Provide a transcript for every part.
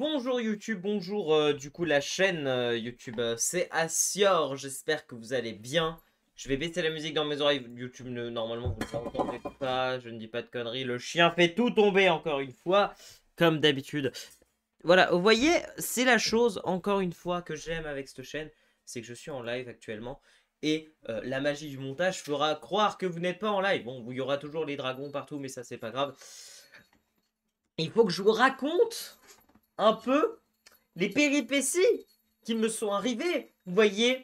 bonjour YouTube, bonjour du coup la chaîne YouTube, c'est Assior, j'espère que vous allez bien. Je vais baisser la musique dans mes oreilles, YouTube normalement vous ne l'entendez pas, je ne dis pas de conneries, le chien fait tout tomber encore une fois, comme d'habitude. Voilà, vous voyez, c'est la chose encore une fois que j'aime avec cette chaîne, c'est que je suis en live actuellement. Et la magie du montage fera croire que vous n'êtes pas en live. Bon, il y aura toujours les dragons partout, mais ça c'est pas grave. Il faut que je vous raconte un peu les péripéties qui me sont arrivées. Vous voyez,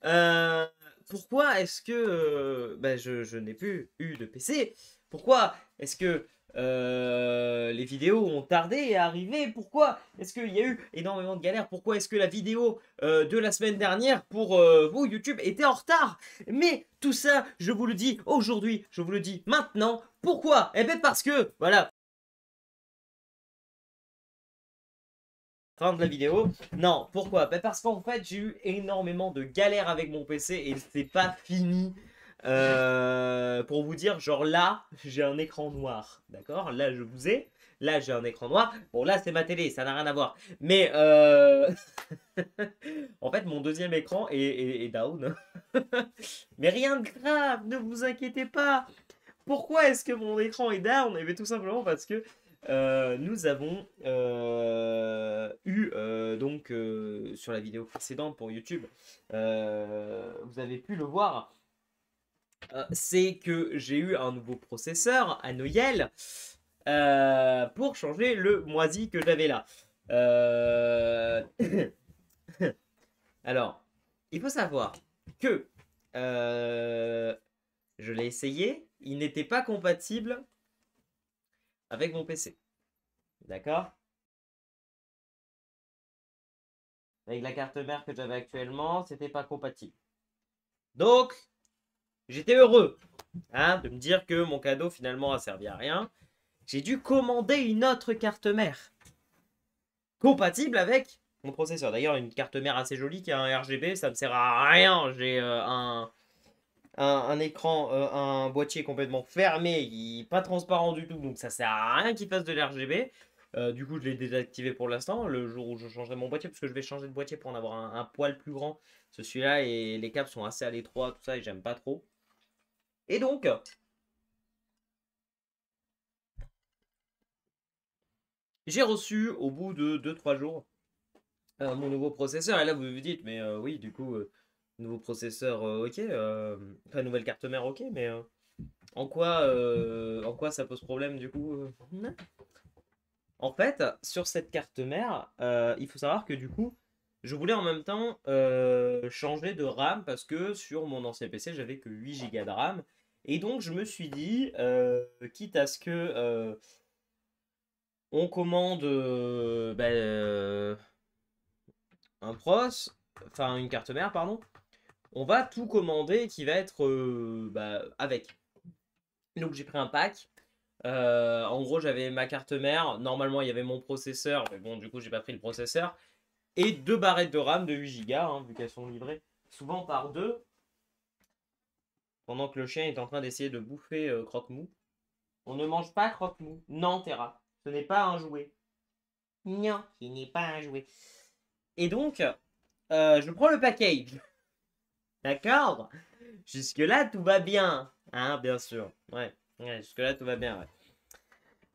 euh, pourquoi est-ce que je n'ai plus eu de PC? Pourquoi est-ce que les vidéos ont tardé à arriver? Pourquoi est-ce qu'il y a eu énormément de galères? Pourquoi est-ce que la vidéo de la semaine dernière pour vous, YouTube, était en retard? Mais tout ça, je vous le dis aujourd'hui, je vous le dis maintenant. Pourquoi? Eh bien parce que, voilà, fin de la vidéo. Non, pourquoi? Bah parce qu'en fait, j'ai eu énormément de galères avec mon PC et c'est pas fini. Pour vous dire, genre là, j'ai un écran noir. D'accord? Là, je vous ai. Là, j'ai un écran noir. Bon, là, c'est ma télé, ça n'a rien à voir. Mais en fait, mon deuxième écran est down. Mais rien de grave, ne vous inquiétez pas. Pourquoi est-ce que mon écran est down? Eh bien, tout simplement parce que nous avons eu, donc, sur la vidéo précédente pour YouTube, vous avez pu le voir, c'est que j'ai eu un nouveau processeur à Noël pour changer le moisi que j'avais là. Euh, Alors, il faut savoir que je l'ai essayé, il n'était pas compatible avec mon PC. D'accord? Avec la carte mère que j'avais actuellement, c'était pas compatible. Donc, j'étais heureux de me dire que mon cadeau finalement a servi à rien. J'ai dû commander une autre carte mère compatible avec mon processeur. D'ailleurs, une carte mère assez jolie qui a un RGB, ça me sert à rien. J'ai un écran, un boîtier complètement fermé, pas transparent du tout, donc ça sert à rien qu'il fasse de l'RGB. Du coup, je l'ai désactivé pour l'instant. Le jour où je changerai mon boîtier, parce que je vais changer de boîtier pour en avoir un poil plus grand. Celui-là et les câbles sont assez à l'étroit, tout ça, et j'aime pas trop. Et donc, j'ai reçu au bout de 2-3 jours mon nouveau processeur. Et là, vous vous dites, mais oui, du coup, nouveau processeur, ok. Enfin, nouvelle carte mère, ok, mais en quoi ça pose problème du coup En fait, sur cette carte mère, il faut savoir que du coup, je voulais en même temps changer de RAM parce que sur mon ancien PC, j'avais que 8 Go de RAM. Et donc, je me suis dit, quitte à ce que on commande un pros, enfin une carte mère, pardon, on va tout commander qui va être avec. Donc, j'ai pris un pack. En gros, j'avais ma carte mère. Normalement, il y avait mon processeur. Mais bon, du coup, j'ai pas pris le processeur. Et 2 barrettes de RAM de 8 Go, vu qu'elles sont livrées souvent par deux. Pendant que le chien est en train d'essayer de bouffer Croque-Mou. On ne mange pas Croque-Mou. Non, Terra. Ce n'est pas un jouet. Non, ce n'est pas un jouet. Et donc, je prends le package. D'accord? Jusque-là, tout va bien. Hein, bien sûr. Ouais, jusque-là, tout va bien. Ouais.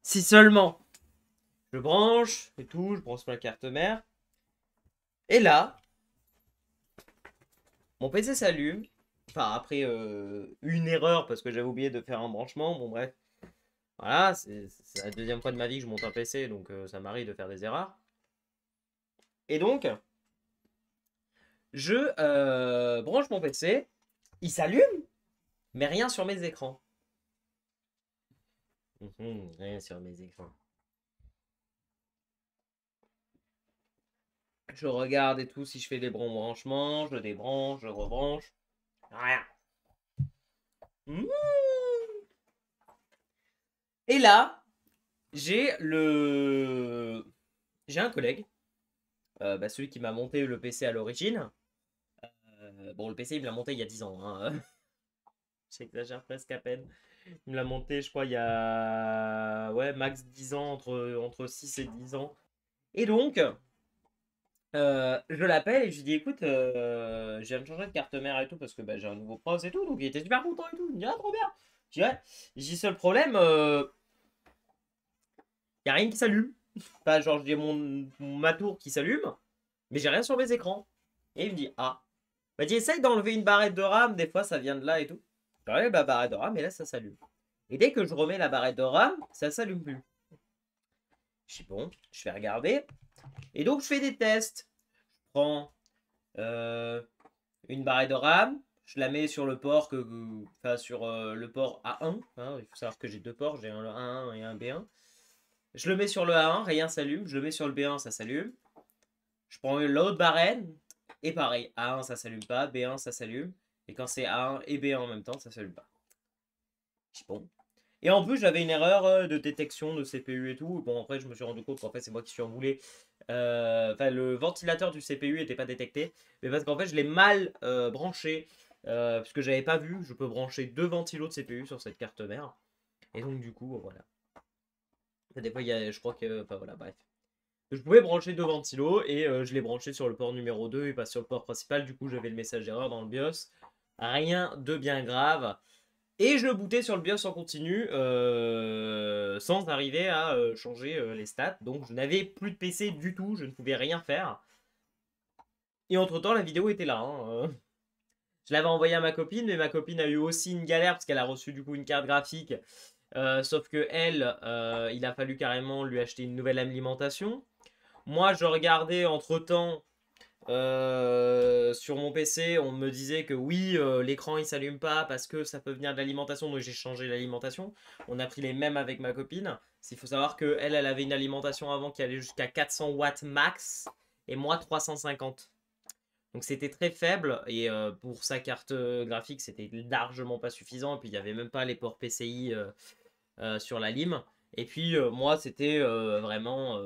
Si seulement je branche et tout, je branche ma carte mère. Et là, mon PC s'allume. Enfin, après une erreur parce que j'avais oublié de faire un branchement. Bon, bref. Voilà, c'est la deuxième fois de ma vie que je monte un PC, donc ça m'arrive de faire des erreurs. Et donc, je branche mon PC. Il s'allume, mais rien sur mes écrans. Rien sur mes écrans. Je regarde et tout si je fais des bons branchements. Je débranche, je rebranche. Rien. Mmh. Et là, j'ai j'ai un collègue, celui qui m'a monté le PC à l'origine. Bon, le PC, il me l'a monté il y a 10 ans. Hein. J'exagère presque à peine. Il me l'a monté, je crois, il y a ouais, max 10 ans, entre 6 et 10 ans. Et donc, je l'appelle et je lui dis écoute, je viens de changer de carte mère et tout parce que bah, j'ai un nouveau pros et tout, donc il était super content et tout. Il me dit ah trop bien. Je dis ouais. J'ai seul problème, y a rien qui s'allume. Enfin, genre j'ai ma tour qui s'allume, mais j'ai rien sur mes écrans. Et il me dit ah. Il m'a dit essaye d'enlever une barrette de RAM, des fois ça vient de là et tout. J'enlève la barrette de RAM et là ça s'allume. Et dès que je remets la barrette de RAM, ça s'allume plus. Je dis bon, je vais regarder. Et donc je fais des tests. Je prends une barrette de RAM, je la mets sur le port enfin sur le port A1. Hein, il faut savoir que j'ai deux ports, j'ai un A1 et un B1. Je le mets sur le A1, rien s'allume. Je le mets sur le B1, ça s'allume. Je prends l'autre barrette et pareil, A1 ça s'allume pas, B1 ça s'allume. Et quand c'est A1 et B1 en même temps, ça s'allume pas. Je dis bon. Et en plus, j'avais une erreur de détection de CPU et tout. Bon, après, je me suis rendu compte qu'en fait, c'est moi qui suis emboulé. Enfin, le ventilateur du CPU n'était pas détecté. Mais parce qu'en fait, je l'ai mal branché. Parce que j'avais pas vu. Je peux brancher deux ventilos de CPU sur cette carte mère. Et donc, du coup, voilà. Des fois, il y a, je crois que. Enfin, voilà, bref. Je pouvais brancher deux ventilos et je l'ai branché sur le port numéro 2 et pas sur le port principal. Du coup, j'avais le message d'erreur dans le BIOS. Rien de bien grave. Et je bootais sur le BIOS en continu sans arriver à changer les stats. Donc je n'avais plus de PC du tout, je ne pouvais rien faire. Et entre temps, la vidéo était là. Hein. Je l'avais envoyé à ma copine, mais ma copine a eu aussi une galère parce qu'elle a reçu du coup une carte graphique. Sauf que elle, il a fallu carrément lui acheter une nouvelle alimentation. Moi, je regardais entre temps sur mon PC, on me disait que oui, l'écran il s'allume pas parce que ça peut venir de l'alimentation, donc j'ai changé l'alimentation. On a pris les mêmes avec ma copine. Il faut savoir que elle avait une alimentation avant qui allait jusqu'à 400 watts max et moi 350. Donc c'était très faible et pour sa carte graphique c'était largement pas suffisant. Et puis il n'y avait même pas les ports PCI sur la lime. Et puis moi c'était vraiment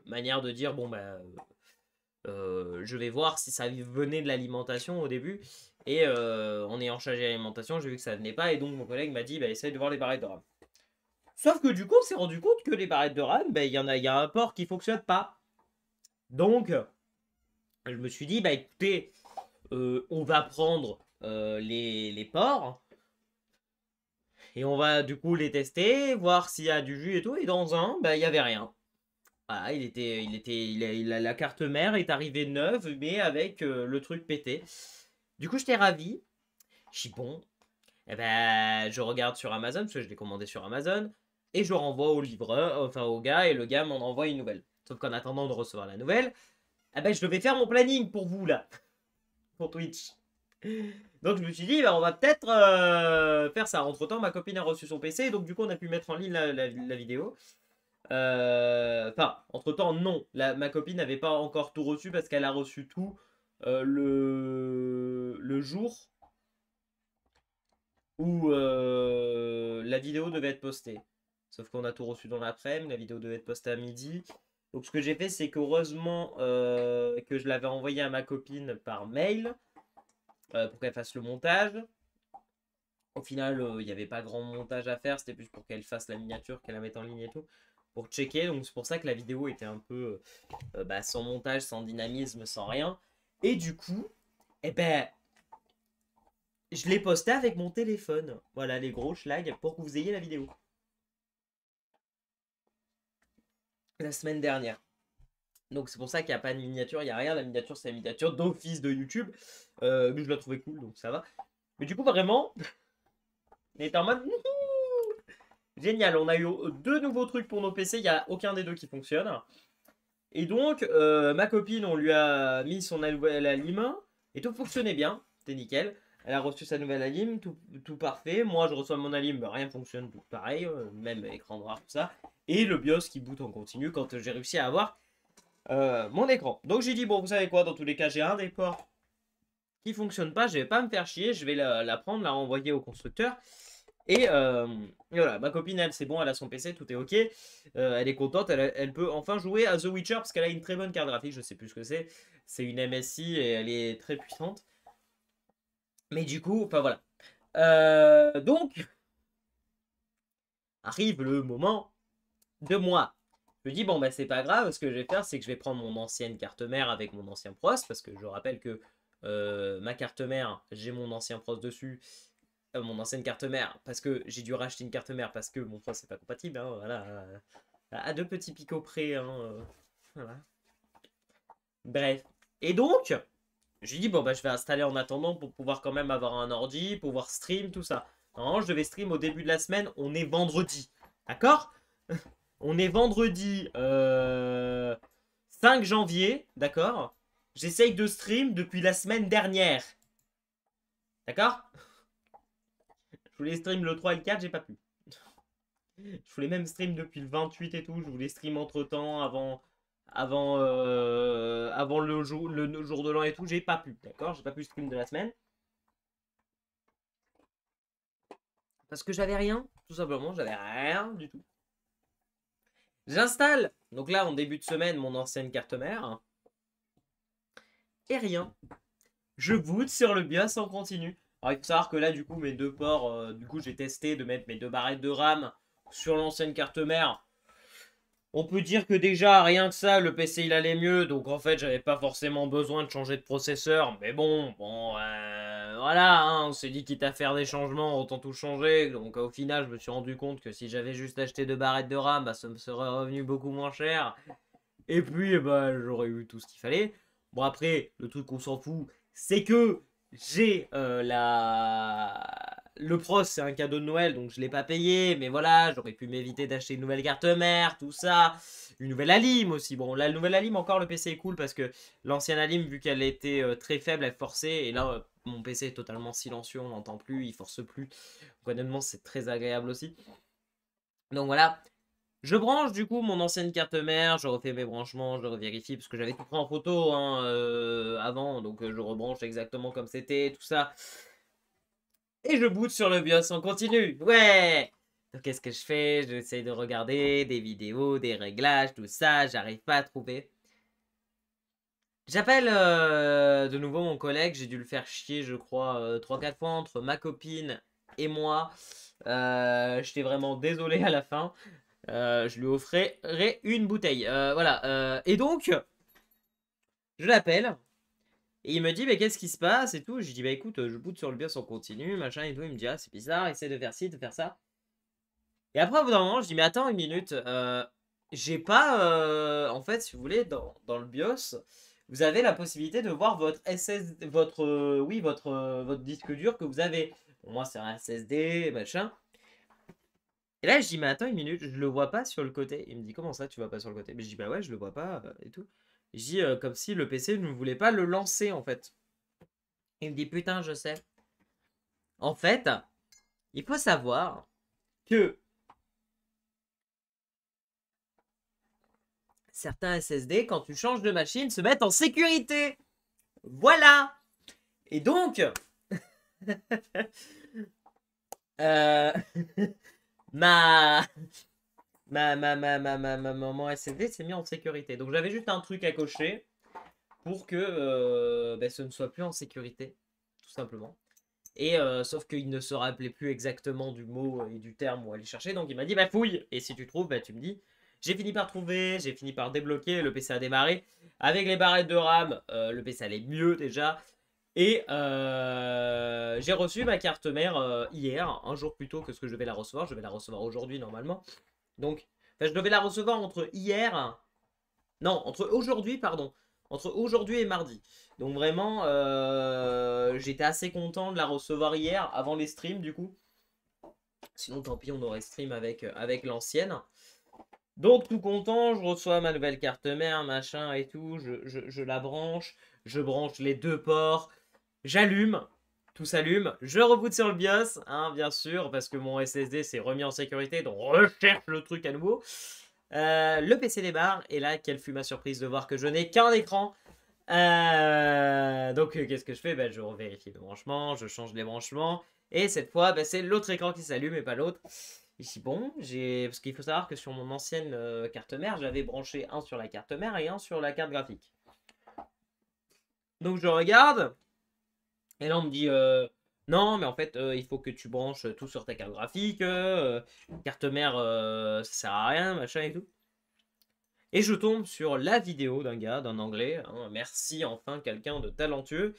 manière de dire bon bah je vais voir si ça venait de l'alimentation au début. Et en ayant changé l'alimentation, j'ai vu que ça venait pas. Et donc mon collègue m'a dit bah, essaye de voir les barrettes de RAM. Sauf que du coup, on s'est rendu compte que les barrettes de RAM, bah, il y a un port qui fonctionne pas. Donc, je me suis dit bah écoutez, on va prendre les ports. Et on va du coup les tester, voir s'il y a du jus et tout. Et dans un, bah, il n'y avait rien. Voilà, la carte mère est arrivée neuve, mais avec le truc pété. Du coup, j'étais ravi. Je dis bon, eh ben, je regarde sur Amazon, parce que je l'ai commandé sur Amazon, et je renvoie au livreur, enfin au gars, et le gars m'en envoie une nouvelle. Sauf qu'en attendant de recevoir la nouvelle, eh ben, je devais faire mon planning pour vous, là, pour Twitch. Donc je me suis dit, bah, on va peut-être faire ça. Entre-temps, ma copine a reçu son PC, donc du coup, on a pu mettre en ligne la vidéo. Enfin, entre-temps, non. Ma copine n'avait pas encore tout reçu parce qu'elle a reçu tout le jour où la vidéo devait être postée. Sauf qu'on a tout reçu dans l'après-midi, la vidéo devait être postée à midi. Donc ce que j'ai fait, c'est qu'heureusement que je l'avais envoyé à ma copine par mail pour qu'elle fasse le montage. Au final, il n'y avait pas grand montage à faire, c'était plus pour qu'elle fasse la miniature, qu'elle la mette en ligne et tout, pour checker. Donc c'est pour ça que la vidéo était un peu bah, sans montage, sans dynamisme, sans rien. Et du coup, eh ben, je l'ai posté avec mon téléphone. Voilà, les gros schlags pour que vous ayez la vidéo. La semaine dernière. Donc c'est pour ça qu'il n'y a pas de miniature, il n'y a rien. La miniature, c'est la miniature d'office de YouTube. Mais je la trouvais cool, donc ça va. Mais du coup, vraiment, on était en mode génial. On a eu deux nouveaux trucs pour nos PC. Il n'y a aucun des deux qui fonctionne. Et donc, ma copine, on lui a mis son nouvelle alim. Et tout fonctionnait bien. C'était nickel. Elle a reçu sa nouvelle alim, tout parfait. Moi, je reçois mon alim, rien fonctionne, tout pareil. Même écran noir, tout ça. Et le BIOS qui boot en continu quand j'ai réussi à avoir mon écran. Donc j'ai dit, bon, vous savez quoi, dans tous les cas, j'ai un des ports qui fonctionne pas. Je vais pas me faire chier. Je vais la prendre, la renvoyer au constructeur. Et voilà, ma copine, elle, c'est bon, elle a son PC, tout est ok. Elle est contente, elle peut enfin jouer à The Witcher parce qu'elle a une très bonne carte graphique, je sais plus ce que c'est. C'est une MSI et elle est très puissante. Mais du coup, enfin voilà. Donc, arrive le moment de moi Je me dis, bon, bah, c'est pas grave, ce que je vais faire, c'est que je vais prendre mon ancienne carte mère avec mon ancien pros, parce que je rappelle que ma carte mère, j'ai mon ancien pros dessus, mon ancienne carte mère, parce que j'ai dû racheter une carte mère, parce que mon pros c'est pas compatible, hein, voilà, à deux petits picots près, hein, voilà. Bref. Et donc, j'ai dit, bon, bah, je vais installer en attendant pour pouvoir quand même avoir un ordi, pouvoir stream, tout ça. Normalement, je devais stream au début de la semaine, on est vendredi, d'accord? On est vendredi 5 janvier, d'accord? J'essaye de stream depuis la semaine dernière. D'accord? Je voulais stream le 3 et le 4, j'ai pas pu. Je voulais même stream depuis le 28 et tout. Je voulais stream entre temps, avant le jour de l'an et tout. J'ai pas pu, d'accord? J'ai pas pu stream de la semaine. Parce que j'avais rien, tout simplement. J'avais rien du tout. J'installe, donc là, en début de semaine, mon ancienne carte mère. Et rien. Je boot sur le BIOS en continu. Alors, il faut savoir que là, du coup, mes deux ports, du coup, j'ai testé de mettre mes deux barrettes de RAM sur l'ancienne carte mère. On peut dire que déjà, rien que ça, le PC, il allait mieux. Donc, en fait, j'avais pas forcément besoin de changer de processeur. Mais bon, voilà, hein, on s'est dit quitte à faire des changements, autant tout changer. Donc, au final, je me suis rendu compte que si j'avais juste acheté deux barrettes de RAM, bah, ça me serait revenu beaucoup moins cher. Et puis, bah, j'aurais eu tout ce qu'il fallait. Bon, après, le truc qu'on s'en fout, c'est que j'ai le pros, c'est un cadeau de Noël, donc je ne l'ai pas payé. Mais voilà, j'aurais pu m'éviter d'acheter une nouvelle carte mère, tout ça. Une nouvelle Alim aussi. Bon, la nouvelle Alim, encore, le PC est cool parce que l'ancienne Alim, vu qu'elle était très faible, elle forçait. Et là, mon PC est totalement silencieux, on n'entend plus, il force plus. Donc, honnêtement, c'est très agréable aussi. Donc voilà. Je branche du coup mon ancienne carte mère, je refais mes branchements, je revérifie parce que j'avais tout pris en photo hein, avant, donc je rebranche exactement comme c'était, tout ça. Et je boot sur le BIOS en continu, ouais. Donc qu'est-ce que je fais? J'essaie de regarder des vidéos, des réglages, tout ça, j'arrive pas à trouver. J'appelle de nouveau mon collègue, j'ai dû le faire chier je crois 3-4 fois entre ma copine et moi. J'étais vraiment désolé à la fin. Je lui offrirai une bouteille. Voilà. Et donc, je l'appelle. Et il me dit, mais qu'est-ce qui se passe et tout. Je lui dis, bah écoute, je boot sur le BIOS en continu, machin et tout. Il me dit, ah, c'est bizarre, essaie de faire ci, de faire ça. Et après, au bout d'un moment, je dis, mais attends une minute. J'ai pas. En fait, si vous voulez, dans le BIOS, vous avez la possibilité de voir votre SSD, votre disque dur que vous avez. Bon, moi, c'est un SSD, machin. Et là, je dis, mais attends une minute, je le vois pas sur le côté. Il me dit, comment ça, tu vois pas sur le côté? Mais je dis, bah ouais, je le vois pas et tout. Je dis, comme si le PC ne voulait pas le lancer en fait. Il me dit, putain, je sais. En fait, il faut savoir que certains SSD, quand tu changes de machine, se mettent en sécurité. Voilà. Et donc, euh, ma, mon SSD s'est mis en sécurité. Donc j'avais juste un truc à cocher pour que ce ne soit plus en sécurité, tout simplement. Et sauf qu'il ne se rappelait plus exactement du mot et du terme où aller chercher, donc il m'a dit bah fouille, et si tu trouves, bah tu me dis. J'ai fini par trouver, j'ai fini par débloquer, le PC a démarré. Avec les barrettes de RAM, le PC allait mieux déjà. Et j'ai reçu ma carte mère hier, un jour plus tôt que ce que je vais la recevoir. Je vais la recevoir aujourd'hui normalement. Donc, je devais la recevoir entre hier. Non, entre aujourd'hui, pardon. Entre aujourd'hui et mardi. Donc vraiment, j'étais assez content de la recevoir hier, avant les streams du coup. Sinon, tant pis, on aurait stream avec l'ancienne. Donc tout content, je reçois ma nouvelle carte mère, machin et tout. Je la branche. Je branche les deux ports. J'allume. Tout s'allume. Je reboot sur le BIOS, hein, bien sûr, parce que mon SSD s'est remis en sécurité. Donc recherche le truc à nouveau. Le PC démarre. Et là, quelle fut ma surprise de voir que je n'ai qu'un écran. Donc, qu'est-ce que je fais? Je revérifie le branchement, je change les branchements. Et cette fois, c'est l'autre écran qui s'allume et pas l'autre. Et je dis bon, parce qu'il faut savoir que sur mon ancienne carte mère, j'avais branché un sur la carte mère et un sur la carte graphique. Donc, je regarde. Et là, on me dit non, mais en fait, il faut que tu branches tout sur ta carte graphique. Carte mère, ça sert à rien, machin et tout. Et je tombe sur la vidéo d'un gars, d'un anglais, hein, merci enfin quelqu'un de talentueux,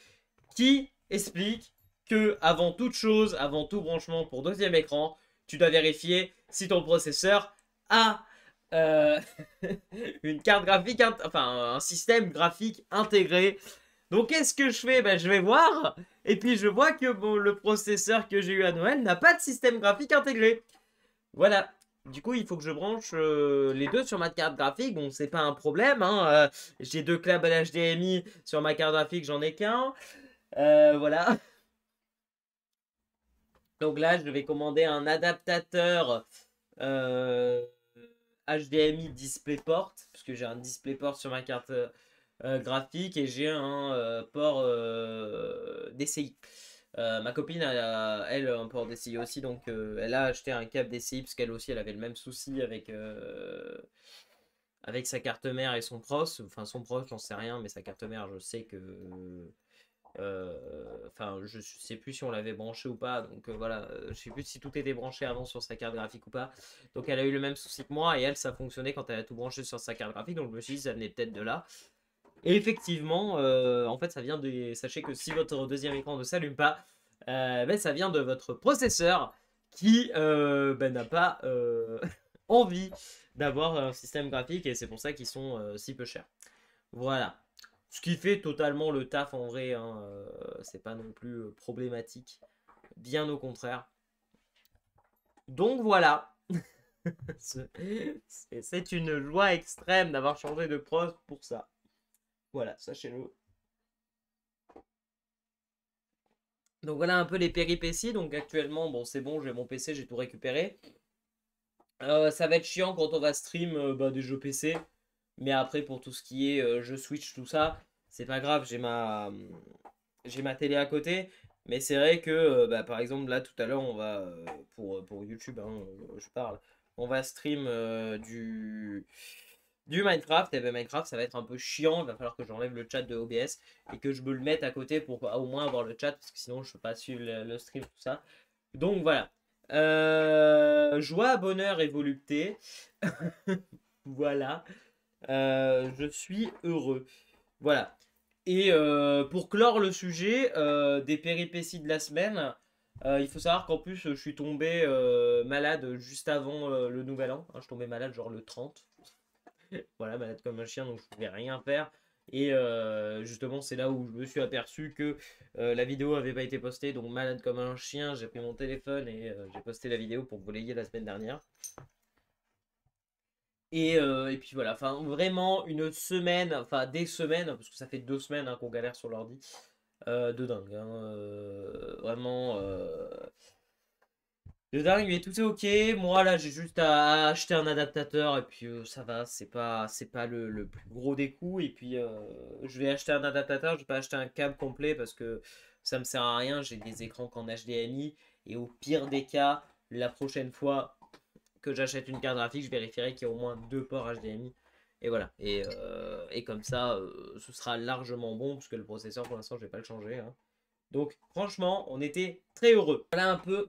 qui explique que avant toute chose, avant tout branchement pour deuxième écran, tu dois vérifier si ton processeur a une carte graphique, enfin un système graphique intégré. Donc qu'est-ce que je fais? Ben, je vais voir, et puis je vois que bon, le processeur que j'ai eu à Noël n'a pas de système graphique intégré. Voilà. Du coup, il faut que je branche les deux sur ma carte graphique. Bon, c'est pas un problème, hein. J'ai deux câbles HDMI sur ma carte graphique, j'en ai qu'un. Voilà. Donc là, je vais commander un adaptateur HDMI DisplayPort, parce que j'ai un DisplayPort sur ma carte graphique et j'ai un port DCI. Ma copine, elle a un port DCI aussi, donc elle a acheté un câble DCI parce qu'elle aussi, elle avait le même souci avec sa carte mère et son pros. Enfin, son pros, j'en sais rien, mais sa carte mère, je sais que. Enfin, je sais plus si on l'avait branché ou pas, donc voilà, je sais plus si tout était branché avant sur sa carte graphique ou pas. Donc elle a eu le même souci que moi et elle, ça fonctionnait quand elle a tout branché sur sa carte graphique, donc je me suis dit, ça venait peut-être de là. Et effectivement, en fait, ça vient de. Sachez que si votre deuxième écran ne s'allume pas, ben, ça vient de votre processeur qui ben, n'a pas envie d'avoir un système graphique et c'est pour ça qu'ils sont si peu chers. Voilà. Ce qui fait totalement le taf en vrai, hein, c'est pas non plus problématique. Bien au contraire. Donc voilà. C'est une joie extrême d'avoir changé de pros pour ça. Voilà, sachez-le. Donc voilà un peu les péripéties. Donc actuellement, bon c'est bon, j'ai mon PC, j'ai tout récupéré. Ça va être chiant quand on va stream bah, des jeux PC. Mais après pour tout ce qui est jeux Switch, tout ça, c'est pas grave, j'ai ma télé à côté. Mais c'est vrai que bah, par exemple là tout à l'heure on va pour YouTube, hein, je parle. On va stream du Minecraft, et ben Minecraft ça va être un peu chiant, il va falloir que j'enlève le chat de OBS et que je me le mette à côté pour au moins avoir le chat parce que sinon je peux pas suivre le stream tout ça. Donc voilà. Joie, bonheur et volupté. Voilà. Je suis heureux. Voilà. Et pour clore le sujet des péripéties de la semaine, il faut savoir qu'en plus je suis tombé malade juste avant le nouvel an. Hein, je suis tombé malade genre le 30. Voilà, malade comme un chien, donc je pouvais rien faire. Et justement, c'est là où je me suis aperçu que la vidéo avait pas été postée. Donc, malade comme un chien, j'ai pris mon téléphone et j'ai posté la vidéo pour vous relayer la semaine dernière. Et puis voilà, enfin vraiment une semaine, enfin des semaines, parce que ça fait 2 semaines hein, qu'on galère sur l'ordi, de dingue. Hein, vraiment. De dingue, mais tout est ok. Moi là, j'ai juste à acheter un adaptateur et puis ça va. C'est pas le plus gros des coups. Et puis je vais acheter un adaptateur. Je vais pas acheter un câble complet parce que ça me sert à rien. J'ai des écrans qu'en HDMI et au pire des cas, la prochaine fois que j'achète une carte graphique, je vérifierai qu'il y a au moins 2 ports HDMI. Et voilà. Et comme ça, ce sera largement bon parce que le processeur pour l'instant, je vais pas le changer. Hein. Donc franchement, on était très heureux. Voilà un peu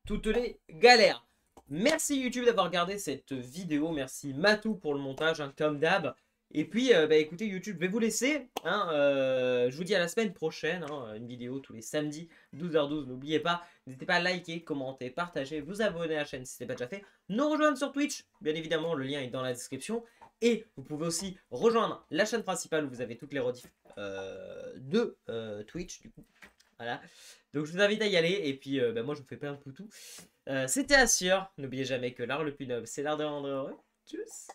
toutes les galères. Merci YouTube d'avoir regardé cette vidéo. Merci Matou pour le montage, hein, comme d'hab. Et puis, bah, écoutez, YouTube, je vais vous laisser. Hein, je vous dis à la semaine prochaine. Hein, une vidéo tous les samedis, 12h12. N'oubliez pas, n'hésitez pas à liker, commenter, partager, vous abonner à la chaîne si ce n'est pas déjà fait. Nous rejoindre sur Twitch. Bien évidemment, le lien est dans la description. Et vous pouvez aussi rejoindre la chaîne principale où vous avez toutes les rediffs de Twitch. Du coup, voilà. Donc je vous invite à y aller. Et puis bah, moi je vous fais plein de poutous. C'était Assure. N'oubliez jamais que l'art le plus noble, c'est l'art de rendre heureux. Tchuss.